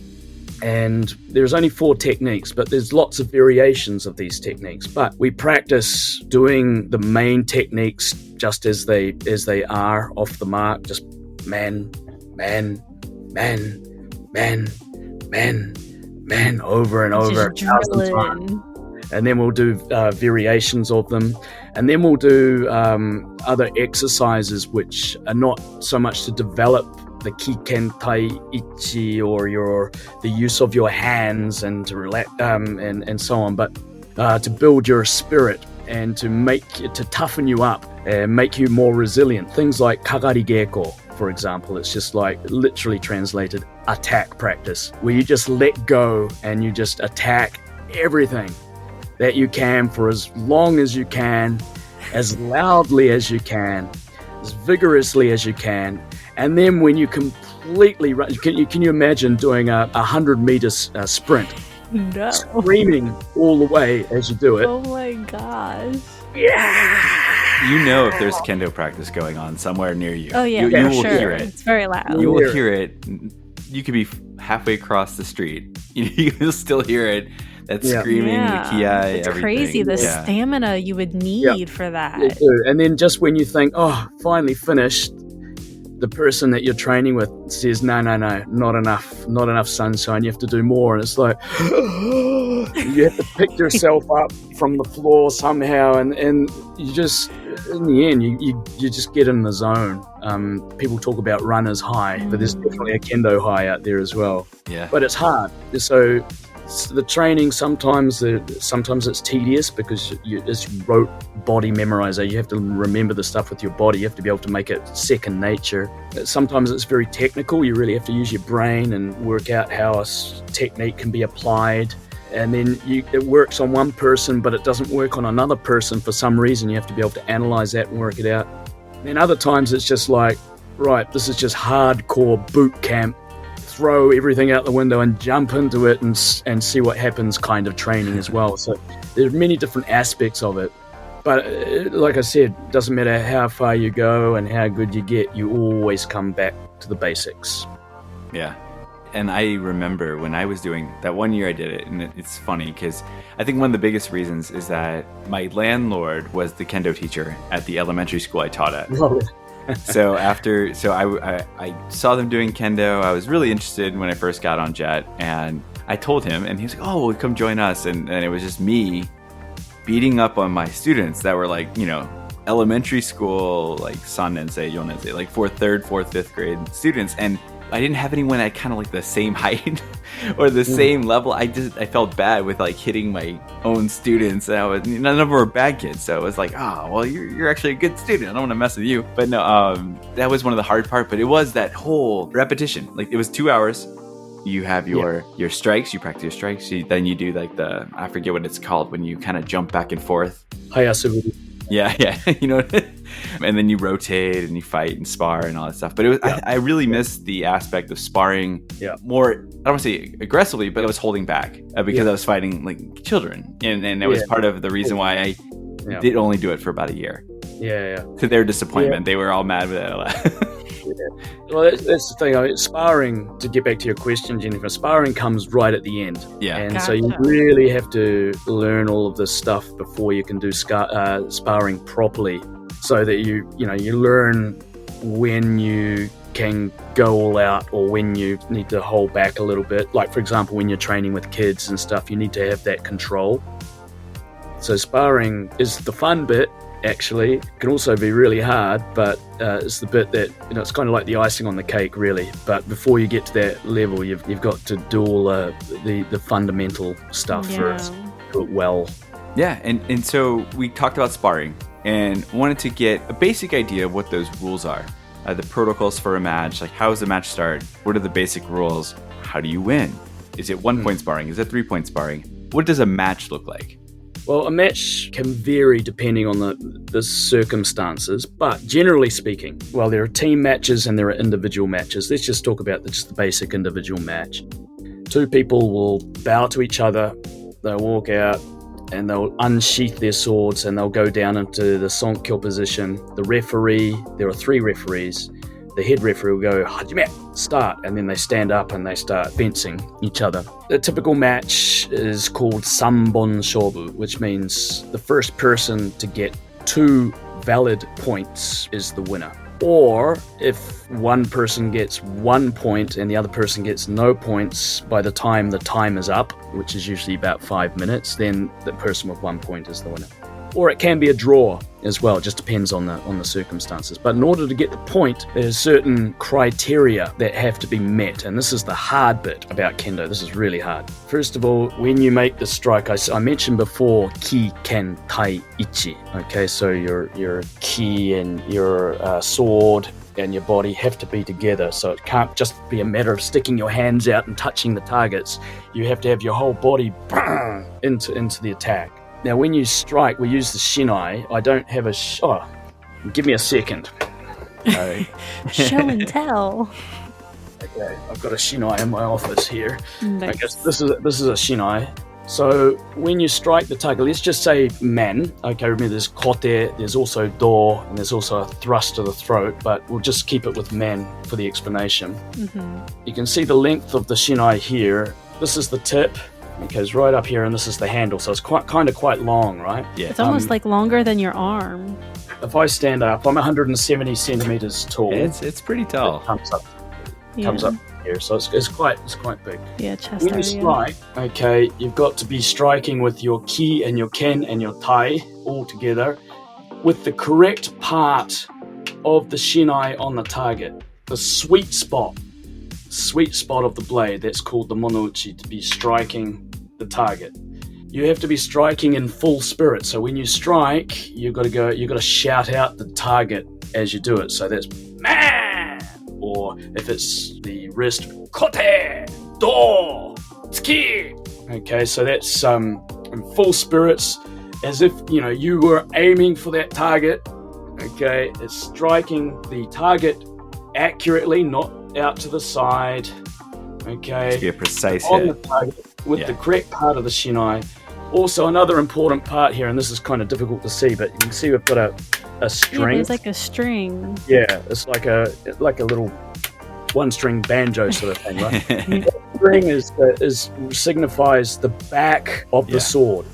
And there's only 4 techniques, but there's lots of variations of these techniques. But we practice doing the main techniques just as they are off the mark, just man, over and over, 1,000 times. And then we'll do variations of them. And then we'll do other exercises which are not so much to develop the ki, ken, tai, ichi, or the use of your hands and to relax and so on, but to build your spirit and to toughen you up and make you more resilient. Things like kagari geiko, for example. It's just like literally translated attack practice, where you just let go and you just attack everything that you can for as long as you can, as loudly as you can, as vigorously as you can. And then when you completely run, can you imagine doing a 100-meter sprint? No. Screaming all the way as you do it. Oh my gosh. Yeah. You know if there's Kendo practice going on somewhere near you. Oh yeah, you will sure. hear it. It's very loud. You will hear it. You could be halfway across the street. You'll still hear it. That screaming, the ki, it's everything. Crazy, the stamina you would need for that. You do. And then just when you think, oh, finally finished, the person that you're training with says, no, not enough sunshine, you have to do more. And it's like, you have to pick yourself up from the floor somehow, and you just, in the end, you just get in the zone. People talk about runner's high, but there's definitely a Kendo high out there as well. Yeah. But it's hard. So the training, sometimes it's tedious because it's rote body memorizer. You have to remember the stuff with your body. You have to be able to make it second nature. Sometimes it's very technical. You really have to use your brain and work out how a technique can be applied. And then it works on one person, but it doesn't work on another person for some reason. You have to be able to analyze that and work it out. And other times it's just like right, this is just hardcore boot camp, throw everything out the window and jump into it and see what happens kind of training as well. So there's many different aspects of it. But like I said, it doesn't matter how far you go and how good you get, you always come back to the basics. Yeah. And I remember when I was doing that one year I did it, and it's funny because I think one of the biggest reasons is that my landlord was the Kendo teacher at the elementary school I taught at. So I saw them doing Kendo. I was really interested when I first got on Jet, and I told him, and he was like, "Oh, well, come join us." And it was just me beating up on my students that were like, you know, elementary school, like Sannensei, Yonensei, like 4th, 5th grade students. And I didn't have anyone at kind of like the same height or the same level. I felt bad with like hitting my own students. And none of them were bad kids. So it was like, oh, well, you're actually a good student. I don't want to mess with you. But no, that was one of the hard part. But it was that whole repetition. Like it was 2 hours. You have your strikes, you practice your strikes. Then you do like I forget what it's called, when you kind of jump back and forth. Hayasubiri. Yeah. You know, and then you rotate and you fight and spar and all that stuff. But it was, I really missed the aspect of sparring more, I don't want to say aggressively, but I was holding back because I was fighting like children. And that was part of the reason why I did only do it for about a year. Yeah. To their disappointment, they were all mad with it. Well, that's the thing. I mean, sparring, to get back to your question, Jennifer, sparring comes right at the end. Yeah. And so you really have to learn all of this stuff before you can do sparring properly, so that you learn when you can go all out or when you need to hold back a little bit. Like, for example, when you're training with kids and stuff, you need to have that control. So sparring is the fun bit. Actually, it can also be really hard, but it's the bit that, it's kind of like the icing on the cake, really. But before you get to that level, you've got to do all the fundamental stuff first, do it well. Yeah, and so we talked about sparring and wanted to get a basic idea of what those rules are, the protocols for a match. Like, how does the match start? What are the basic rules? How do you win? Is it 1 point sparring? Is it 3 point sparring? What does a match look like? Well, a match can vary depending on the circumstances, but generally speaking, well, there are team matches and there are individual matches. Let's just talk about just the basic individual match. Two people will bow to each other, they'll walk out, and they'll unsheath their swords and they'll go down into the Sonkyo position. The referee, there are 3 referees. The head referee will go, "HAJIME," start, and then they stand up and they start fencing each other. The typical match is called Sanbon Shobu, which means the first person to get 2 valid points is the winner. Or if one person gets 1 point and the other person gets no points by the time the time is up, which is usually about 5 minutes, then the person with 1 point is the winner. Or it can be a draw as well. It just depends on the circumstances. But in order to get the point, there's certain criteria that have to be met. And this is the hard bit about Kendo. This is really hard. First of all, when you make the strike, I mentioned before, ki, ken, tai, ichi. Okay, so your ki and your sword and your body have to be together. So it can't just be a matter of sticking your hands out and touching the targets. You have to have your whole body into the attack. Now, when you strike, we use the shinai. I don't have give me a second. Right. Show and tell. Okay, I've got a shinai in my office here. Nice. I guess this is a shinai. So when you strike the target, let's just say man. Okay, remember there's kote, there's also do, and there's also a thrust to the throat, but we'll just keep it with man for the explanation. Mm-hmm. You can see the length of the shinai here. This is the tip. It goes right up here, and this is the handle, so it's quite long, right? Yeah. It's almost like longer than your arm. If I stand up, I'm 170 centimeters tall. It's pretty tall. It comes up here, so it's quite big. Yeah, chest when area. you strike, okay, you've got to be striking with your ki and your ken and your tai all together, with the correct part of the shinai on the target, the sweet spot of the blade. That's called the monouchi, to be striking the target. You have to be striking in full spirit. So when you strike, you've got to shout out the target as you do it. So that's man, or if it's the wrist, kote, do, tsuki. Okay, so that's in full spirits, as if you were aiming for that target. Okay, it's striking the target accurately, not out to the side. Okay. Be a precise on hit. the target with the correct part of the shinai. Also, another important part here, and this is kind of difficult to see, but you can see we've got a string. Yeah, there's like a string. Yeah, it's like a little one-string banjo sort of thing, right? The string signifies the back of the sword.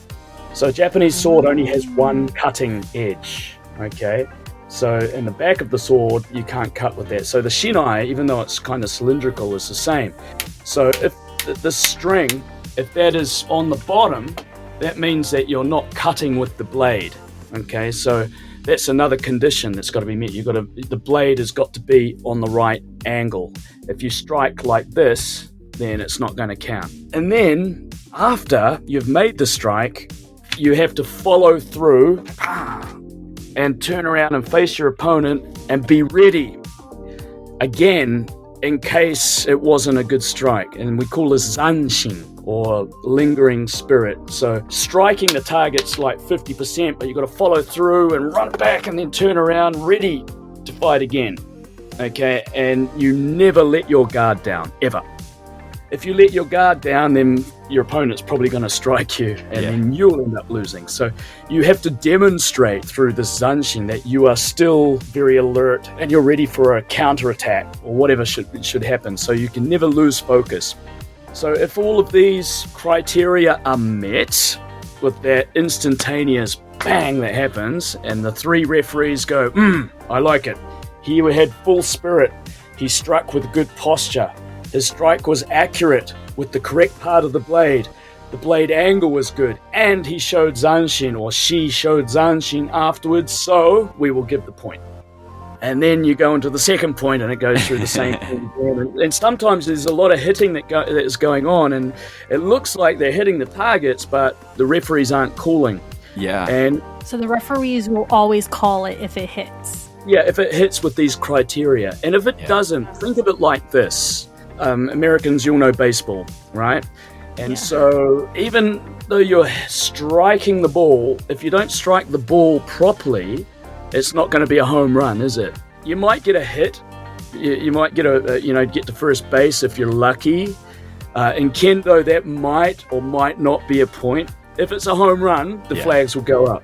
So a Japanese sword only has one cutting edge, okay? So in the back of the sword, you can't cut with that. So the shinai, even though it's kind of cylindrical, is the same. So if the string, if that is on the bottom, that means that you're not cutting with the blade, okay? So that's another condition that's got to be met. The blade has got to be on the right angle. If you strike like this, then it's not going to count. And then after you've made the strike, you have to follow through and turn around and face your opponent and be ready again in case it wasn't a good strike. And we call this zanshin, or lingering spirit. So striking the target's like 50%, but you've got to follow through and run back and then turn around ready to fight again. Okay, and you never let your guard down, ever. If you let your guard down, then your opponent's probably going to strike you, and then you'll end up losing. So you have to demonstrate through this zanshin that you are still very alert and you're ready for a counterattack or whatever should happen. So you can never lose focus. So if all of these criteria are met with that instantaneous bang that happens, and the three referees go, I like it. He had full spirit. He struck with good posture. His strike was accurate with the correct part of the blade. The blade angle was good. And he showed zanshin, or she showed zanshin afterwards, so we will give the point. And then you go into the second point, and it goes through the same thing again. And sometimes there's a lot of hitting that is going on, and it looks like they're hitting the targets, but the referees aren't calling. Yeah. And so the referees will always call it if it hits. Yeah, if it hits with these criteria. And if it doesn't, think of it like this. Americans, you'll know baseball, right? And so even though you're striking the ball, if you don't strike the ball properly, it's not going to be a home run, is it? You might get a hit. You might get get to first base if you're lucky. In Kendo, that might or might not be a point. If it's a home run, the flags will go up.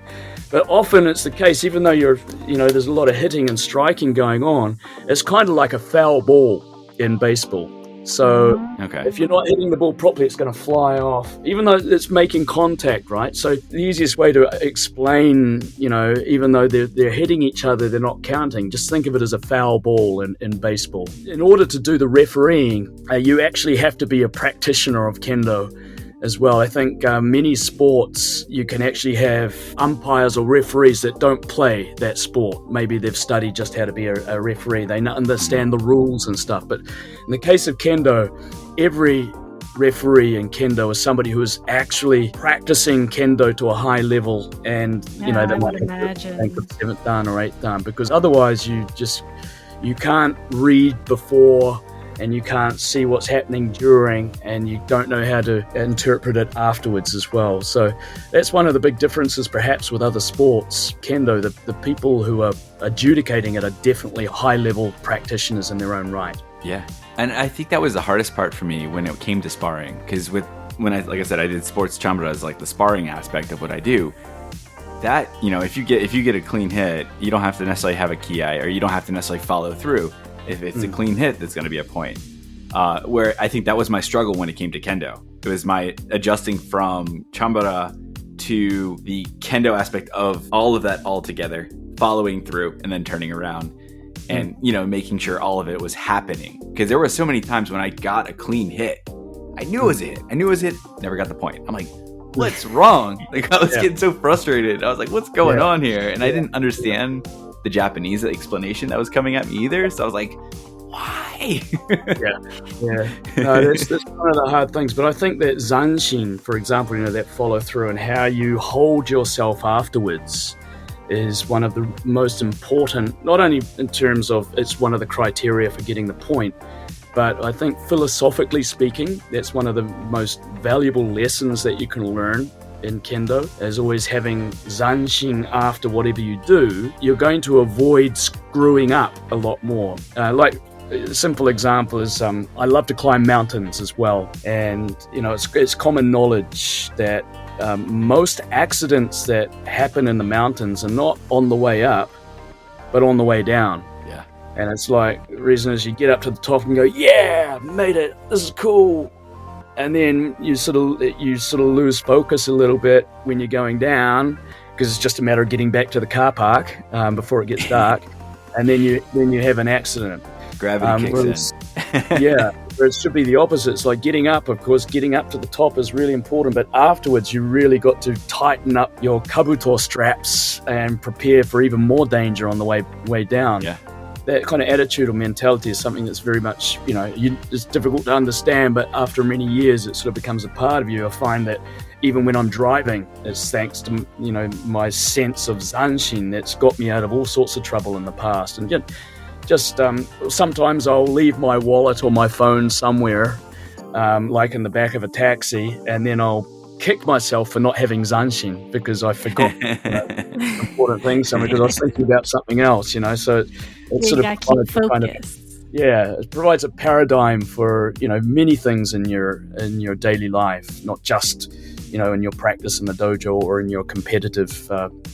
But often it's the case, even though there's a lot of hitting and striking going on, it's kind of like a foul ball in baseball. So if you're not hitting the ball properly, it's going to fly off, even though it's making contact, right? So the easiest way to explain, even though they're hitting each other, they're not counting. Just think of it as a foul ball in baseball. In order to do the refereeing, you actually have to be a practitioner of Kendo as well. I think many sports, you can actually have umpires or referees that don't play that sport. Maybe they've studied just how to be a referee. They understand the rules and stuff. But in the case of Kendo, every referee in Kendo is somebody who is actually practicing Kendo to a high level, and they might have to think of 7th dan or 8th dan, because otherwise you can't read before, and you can't see what's happening during, and you don't know how to interpret it afterwards as well. So that's one of the big differences perhaps with other sports. Kendo, the people who are adjudicating it are definitely high-level practitioners in their own right. Yeah, and I think that was the hardest part for me when it came to sparring, because when I did sports chambara as like the sparring aspect of what I do. That, if you get a clean hit, you don't have to necessarily have a ki-ai, or you don't have to necessarily follow through. If it's a clean hit, that's going to be a point. Where I think that was my struggle when it came to Kendo. It was my adjusting from chambara to the Kendo aspect of all of that all together, following through and then turning around and, making sure all of it was happening. Because there were so many times when I got a clean hit. I knew it was a hit. Never got the point. I'm like, what's wrong? Like, I was getting so frustrated. I was like, what's going on here? And I didn't understand the Japanese explanation that was coming at me either. So I was like, why? No, that's one of the hard things. But I think that zanshin, for example, that follow through and how you hold yourself afterwards is one of the most important, not only in terms of it's one of the criteria for getting the point, but I think philosophically speaking, that's one of the most valuable lessons that you can learn in Kendo is always having zanshin after whatever you do. You're going to avoid screwing up a lot more. Like a simple example is I love to climb mountains as well, and it's common knowledge that most accidents that happen in the mountains are not on the way up, but on the way down. Yeah. And it's like, the reason is you get up to the top and go, yeah, made it, this is cool. And then you sort of lose focus a little bit when you're going down, because it's just a matter of getting back to the car park before it gets dark. And then you have an accident. Gravity kicks in. Yeah, where it should be the opposite. It's like getting up, of course, getting up to the top is really important, but afterwards you really got to tighten up your kabuto straps and prepare for even more danger on the way down. Yeah. That kind of attitude or mentality is something that's very much, it's difficult to understand, but after many years it sort of becomes a part of you. I find that even when I'm driving, it's thanks to, my sense of zanshin that's got me out of all sorts of trouble in the past. And just sometimes I'll leave my wallet or my phone somewhere, like in the back of a taxi, and then I'll kick myself for not having zanshin because I forgot important things somewhere because I was thinking about something else, so it sort of it provides a paradigm for many things in your daily life, not just in your practice in the dojo or in your competitive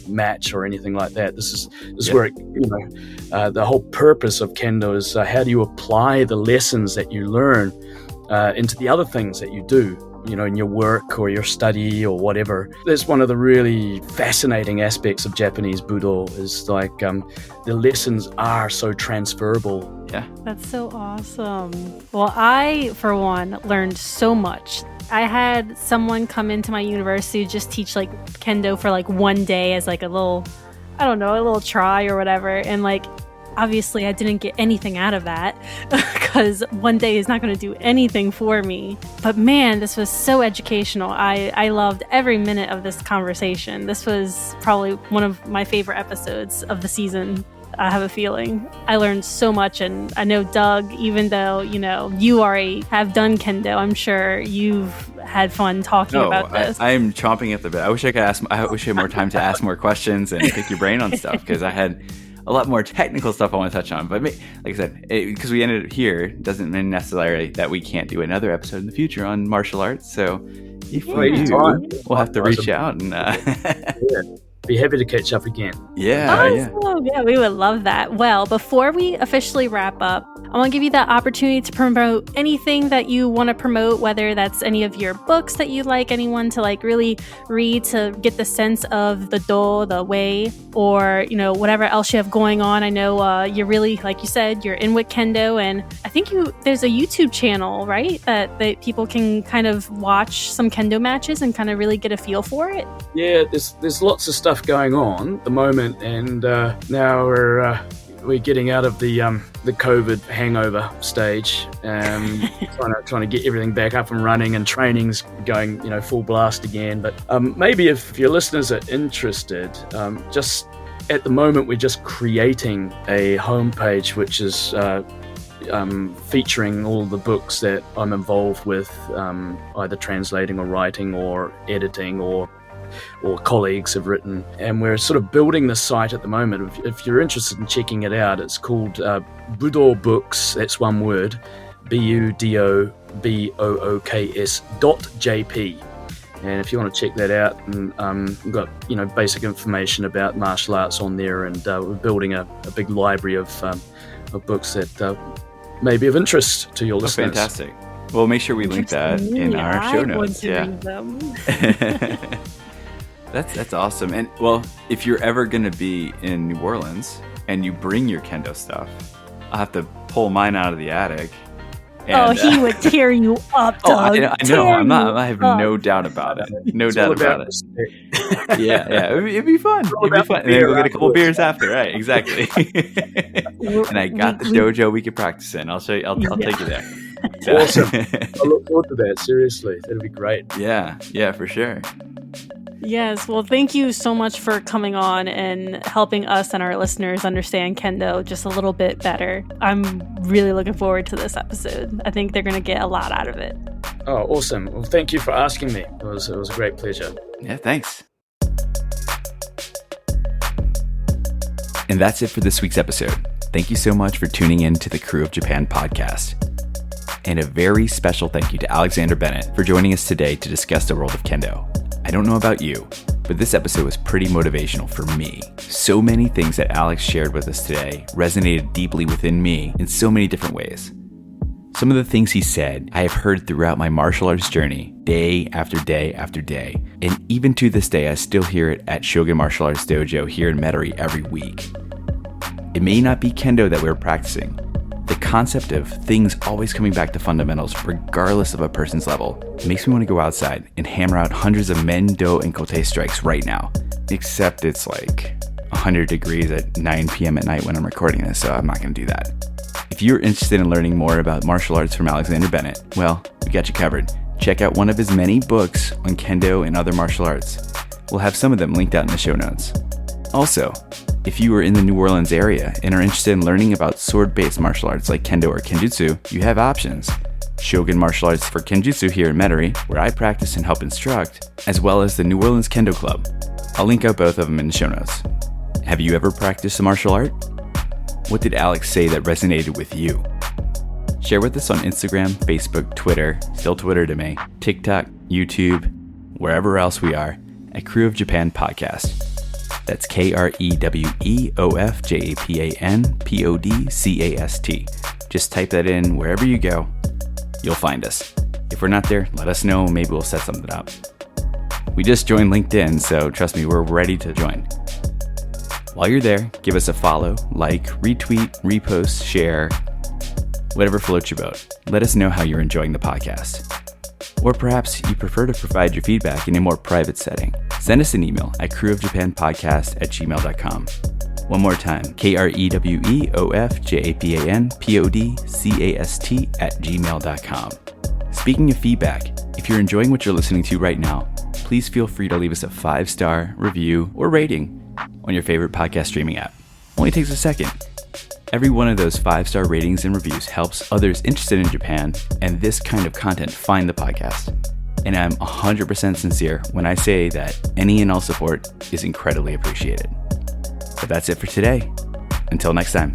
match or anything like that. This is where the whole purpose of Kendo is how do you apply the lessons that you learn into the other things that you do, in your work or your study or whatever. That's one of the really fascinating aspects of Japanese Budo is like the lessons are so transferable. Yeah. That's so awesome. Well, I, for one, learned so much. I had someone come into my university to just teach like Kendo for like one day as like a little try or whatever. And like, obviously I didn't get anything out of that because one day is not going to do anything for me. But man, this was so educational. I loved every minute of this conversation. This was probably one of my favorite episodes of the season. I have a feeling. I learned so much, and I know Doug, even though, you already have done Kendo, I'm sure you've had fun talking about this. I'm chomping at the bit. I wish I had more time to ask more questions and pick your brain on stuff, because I had a lot more technical stuff I want to touch on. But like I said, because we ended it here, doesn't mean necessarily that we can't do another episode in the future on martial arts. So if we do, we'll have to reach out and... Be happy to catch up again. Yeah, we would love that. Well, before we officially wrap up, I want to give you the opportunity to promote anything that you want to promote, whether that's any of your books that you'd like anyone to like really read to get the sense of the do, the way, or whatever else you have going on. I know you're really, like you said, you're in with Kendo, and I think there's a YouTube channel, right, that people can kind of watch some Kendo matches and kind of really get a feel for it. Yeah, there's lots of stuff going on at the moment, and now we're getting out of the COVID hangover stage, trying to get everything back up and running, and training's going full blast again. But maybe if your listeners are interested, just at the moment we're just creating a homepage which is featuring all the books that I'm involved with, either translating or writing or editing or colleagues have written, and we're sort of building the site at the moment. If you're interested in checking it out, it's called Budo Books, that's one word, budobooks.jp. And if you want to check that out, and we've got basic information about martial arts on there, and we're building a big library of books that may be of interest to your listeners. Fantastic. We'll make sure we link that in our show notes. Read them. That's awesome. And well, if you're ever going to be in New Orleans and you bring your Kendo stuff, I'll have to pull mine out of the attic. And, he would tear you up, Doug. I know. I have no doubt about it. No doubt about it. Yeah. It'd be fun. And then we'll get a couple beers after. Right, exactly. And I got the dojo we could practice in. I'll show you. I'll take you there. So. Awesome. I look forward to that. Seriously, that'd be great. Yeah, for sure. Yes, well, thank you so much for coming on and helping us and our listeners understand Kendo just a little bit better. I'm really looking forward to this episode. I think they're going to get a lot out of it. Oh, awesome. Well, thank you for asking me. It was a great pleasure. Yeah, thanks. And that's it for this week's episode. Thank you so much for tuning in to the Krewe of Japan podcast. And a very special thank you to Alexander Bennett for joining us today to discuss the world of Kendo. I don't know about you, but this episode was pretty motivational for me. So many things that Alex shared with us today resonated deeply within me in so many different ways. Some of the things he said I have heard throughout my martial arts journey, day after day after day. And even to this day, I still hear it at Shogun Martial Arts Dojo here in Metairie every week. It may not be Kendo that we're practicing. The concept of things always coming back to fundamentals, regardless of a person's level, makes me want to go outside and hammer out hundreds of men, do, and kote strikes right now. Except it's like 100 degrees at 9 p.m. at night when I'm recording this, so I'm not going to do that. If you're interested in learning more about martial arts from Alexander Bennett, well, we got you covered. Check out one of his many books on Kendo and other martial arts. We'll have some of them linked out in the show notes. Also, if you are in the New Orleans area and are interested in learning about sword-based martial arts like Kendo or Kenjutsu, you have options. Shogun Martial Arts for Kenjutsu here in Metairie, where I practice and help instruct, as well as the New Orleans Kendo Club. I'll link out both of them in the show notes. Have you ever practiced a martial art? What did Alex say that resonated with you? Share with us on Instagram, Facebook, Twitter, still Twitter to me, TikTok, YouTube, wherever else we are, at Krewe of Japan Podcast. That's KREWEOFJAPAN Just type that in wherever you go. You'll find us. If we're not there, let us know. Maybe we'll set something up. We just joined LinkedIn, so trust me, we're ready to join. While you're there, give us a follow, like, retweet, repost, share, whatever floats your boat. Let us know how you're enjoying the podcast. Or perhaps you prefer to provide your feedback in a more private setting. Send us an email at kreweofjapanpodcast@gmail.com. One more time, KREWEOFJAPANPODCAST@gmail.com. Speaking of feedback, if you're enjoying what you're listening to right now, please feel free to leave us a 5-star review or rating on your favorite podcast streaming app. Only takes a second. Every one of those 5-star ratings and reviews helps others interested in Japan and this kind of content find the podcast. And I'm 100% sincere when I say that any and all support is incredibly appreciated. But that's it for today. Until next time.